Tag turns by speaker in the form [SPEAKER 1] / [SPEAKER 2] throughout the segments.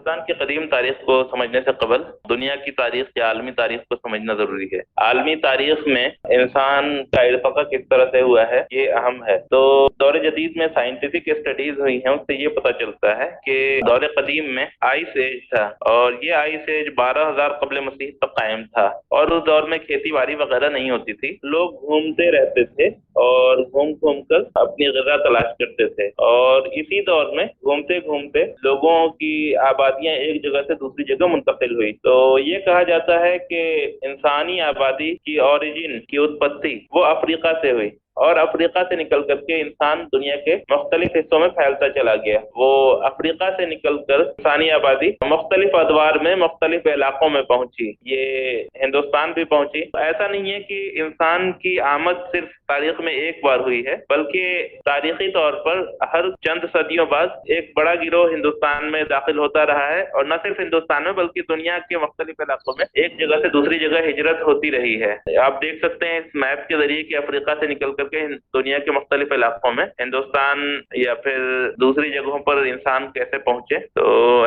[SPEAKER 1] ہندوستان کی قدیم تاریخ کو سمجھنے سے قبل دنیا کی تاریخ یا عالمی تاریخ کو سمجھنا ضروری ہے۔ عالمی تاریخ میں انسان کا ارتقا کس طرح سے ہوا ہے یہ اہم ہے۔ تو دور جدید میں سائنٹیفک اسٹڈیز ہوئی ہیں، اس سے یہ پتہ چلتا ہے کہ دور قدیم میں آئس ایج تھا، اور یہ آئس ایج 12,000 قبل مسیح تک قائم تھا، اور اس دور میں کھیتی باڑی وغیرہ نہیں ہوتی تھی۔ لوگ گھومتے رہتے تھے اور گھوم گھوم کر اپنی غذا تلاش کرتے تھے، اور اسی دور میں گھومتے گھومتے لوگوں کی آبادیاں ایک جگہ سے دوسری جگہ منتقل ہوئی۔ تو یہ کہا جاتا ہے کہ انسانی آبادی کی اوریجن کی اتپتی وہ افریقہ سے ہوئی، اور افریقہ سے نکل کر کے انسان دنیا کے مختلف حصوں میں پھیلتا چلا گیا۔ وہ افریقہ سے نکل کر انسانی آبادی مختلف ادوار میں مختلف علاقوں میں پہنچی، یہ ہندوستان بھی پہنچی۔ ایسا نہیں ہے کہ انسان کی آمد صرف تاریخ میں ایک بار ہوئی ہے، بلکہ تاریخی طور پر ہر چند صدیوں بعد ایک بڑا گروہ ہندوستان میں داخل ہوتا رہا ہے، اور نہ صرف ہندوستان میں بلکہ دنیا کے مختلف علاقوں میں ایک جگہ سے دوسری جگہ ہجرت ہوتی رہی ہے۔ آپ دیکھ سکتے ہیں اس میپ کے ذریعے کہ افریقہ سے نکل کر کے دنیا کے مختلف علاقوں میں ہندوستان یا پھر دوسری جگہوں پر انسان کیسے پہنچے۔ تو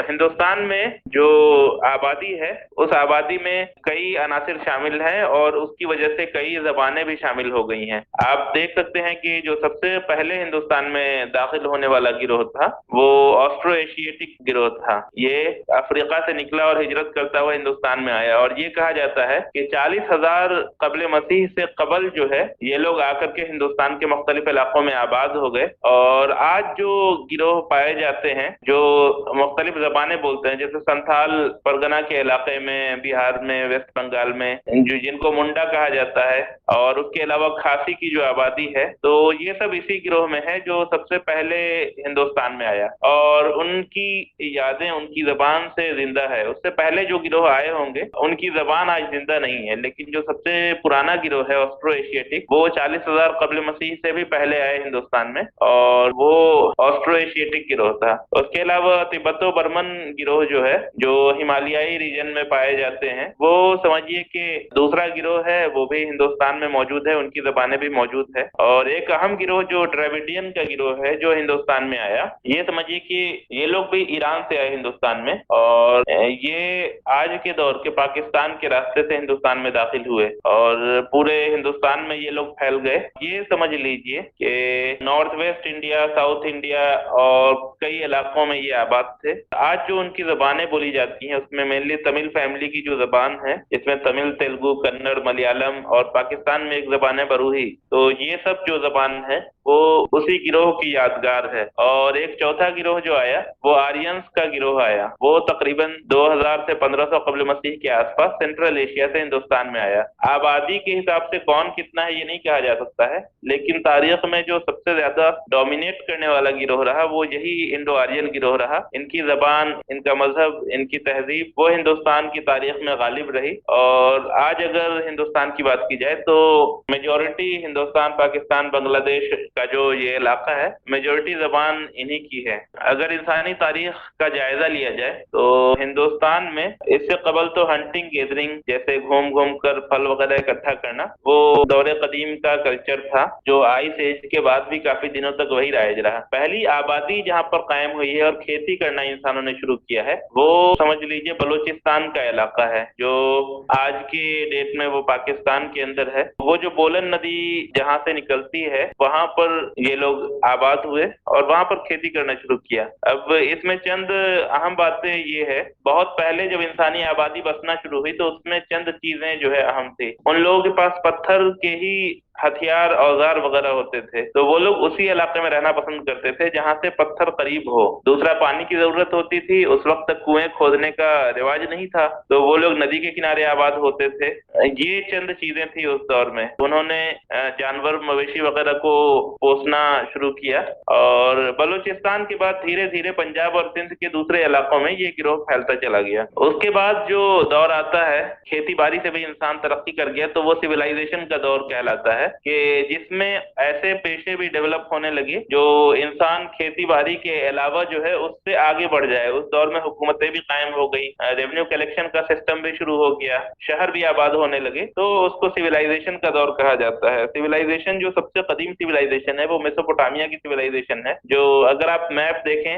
[SPEAKER 1] ہندوستان میں جو آبادی ہے اس آبادی میں کئی عناصر شامل ہیں، اور اس کی وجہ سے کئی زبانیں بھی شامل ہو گئی ہیں۔ آپ دیکھ سکتے ہیں کہ جو سب سے پہلے ہندوستان میں داخل ہونے والا گروہ تھا وہ آسٹرو ایشیاٹک گروہ تھا۔ یہ افریقہ سے نکلا اور ہجرت کرتا ہوا ہندوستان میں آیا، اور یہ کہا جاتا ہے کہ 40,000 قبل مسیح سے قبل جو ہے یہ لوگ آ کر کے ہندوستان کے مختلف علاقوں میں آباد ہو گئے۔ اور آج جو گروہ پائے جاتے ہیں جو مختلف زبانیں بولتے ہیں، جیسے سنتھال پرگنا کے علاقے میں، بہار میں، ویسٹ بنگال میں، جن کو منڈا کہا جاتا ہے، اور اس کے علاوہ کھاسی کی جو آبادی ہے، تو یہ سب اسی گروہ میں ہے جو سب سے پہلے ہندوستان میں آیا، اور ان کی یادیں ان کی زبان سے زندہ ہے۔ اس سے پہلے جو گروہ آئے ہوں گے ان کی زبان آج زندہ نہیں ہے، لیکن جو سب سے پرانا گروہ ہے آسٹرو ایشیاٹک، وہ 40,000 قبل مسیح سے بھی پہلے آئے ہندوستان میں، اور وہ آسٹرو ایشیاٹک گروہ تھا۔ اس کے علاوہ تبت و برمن گروہ جو ہے، جو ہمالیائی ریجن میں پائے جاتے ہیں، وہ سمجھیے کہ دوسرا گروہ ہے، وہ بھی ہندوستان میں موجود ہے، ان کی زبانیں بھی موجود ہے۔ اور ایک اہم گروہ جو ڈراویڈین کا گروہ ہے جو ہندوستان میں آیا، یہ سمجھیے کہ یہ لوگ بھی ایران سے آئے ہندوستان میں، اور یہ آج کے دور کے پاکستان کے راستے سے ہندوستان میں داخل ہوئے، اور پورے ہندوستان میں یہ لوگ پھیل گئے۔ یہ سمجھ لیجئے کہ north west India, south India اور کئی علاقوں میں یہ آباد تھے۔ آج جو ان کی زبانیں بولی جاتی ہیں اس میں مینلی تمل فیملی کی جو زبان ہے، اس میں تمل، تیلگو، کنڑ، ملیالم، اور پاکستان میں ایک زبان ہے بروہی، تو یہ سب جو زبان ہے وہ اسی گروہ کی یادگار ہے۔ اور ایک چوتھا گروہ جو آیا وہ آرینس کا گروہ آیا، وہ تقریباً 2000 سے 1500 قبل مسیح کے آس پاس سینٹرل ایشیا سے ہندوستان میں آیا۔ آبادی کے حساب سے کون کتنا ہے یہ نہیں کہا جا سکتا ہے، لیکن تاریخ میں جو سب سے زیادہ ڈومینیٹ کرنے والا گروہ رہا وہ یہی انڈو آرین گروہ رہا۔ ان کی زبان، ان کا مذہب، ان کی تہذیب وہ ہندوستان کی تاریخ میں غالب رہی۔ اور آج اگر ہندوستان کی بات کی جائے تو میجورٹی ہندوستان، پاکستان، بنگلہ دیش کا جو یہ علاقہ ہے، میجورٹی زبان انہی کی ہے۔ اگر انسانی تاریخ کا جائزہ لیا جائے تو ہندوستان میں اس سے قبل تو ہنٹنگ گیدرنگ جیسے گھوم گھوم کر پھل وغیرہ اکٹھا کرنا وہ دور قدیم کا کلچر تھا، جو آئس ایج کے بعد بھی کافی دنوں تک وہی رائج رہا۔ پہلی آبادی جہاں پر قائم ہوئی ہے اور کھیتی کرنا انسانوں نے شروع کیا ہے وہ سمجھ لیجئے بلوچستان کا علاقہ ہے، جو آج کی ڈیٹ میں وہ پاکستان کے اندر ہے۔ وہ جو بولن ندی جہاں سے نکلتی ہے وہاں پر یہ لوگ آباد ہوئے اور وہاں پر کھیتی کرنا شروع کیا۔ اب اس میں چند اہم باتیں یہ ہے، بہت پہلے جب انسانی آبادی بسنا شروع ہوئی تو اس میں چند چیزیں جو ہے اہم تھی۔ ان لوگوں کے پاس پتھر کے ہی ہتھیار، اوزار وغیرہ ہوتے تھے، تو وہ لوگ اسی علاقے میں رہنا پسند کرتے تھے جہاں سے پتھر قریب ہو۔ دوسرا، پانی کی ضرورت ہوتی تھی، اس وقت تک کنویں کھودنے کا رواج نہیں تھا، تو وہ لوگ ندی کے کنارے آباد ہوتے تھے۔ یہ چند چیزیں تھی اس دور میں۔ انہوں نے جانور، مویشی وغیرہ کو پوسنا شروع کیا، اور بلوچستان کے بعد دھیرے دھیرے پنجاب اور سندھ کے دوسرے علاقوں میں یہ گروہ پھیلتا چلا گیا۔ اس کے بعد جو دور آتا ہے، کھیتی باڑی سے بھی انسان ترقی کر گیا، تو وہ سویلائزیشن کا دور کہلاتا ہے، کہ جس میں ایسے پیشے بھی ڈیولپ ہونے لگے جو انسان کھیتی باڑی کے علاوہ جو ہے اس سے آگے بڑھ جائے۔ اس دور میں حکومتیں بھی قائم ہو گئی، ریونیو کلیکشن کا سسٹم بھی شروع ہو گیا، شہر بھی آباد ہونے لگے، تو اس کو سویلائزیشن کا دور کہا جاتا ہے۔ سویلائزیشن جو سب سے قدیم سویلائزیشن ہے وہ میسوپوٹامیا کی سویلائزیشن ہے، جو اگر آپ میپ دیکھیں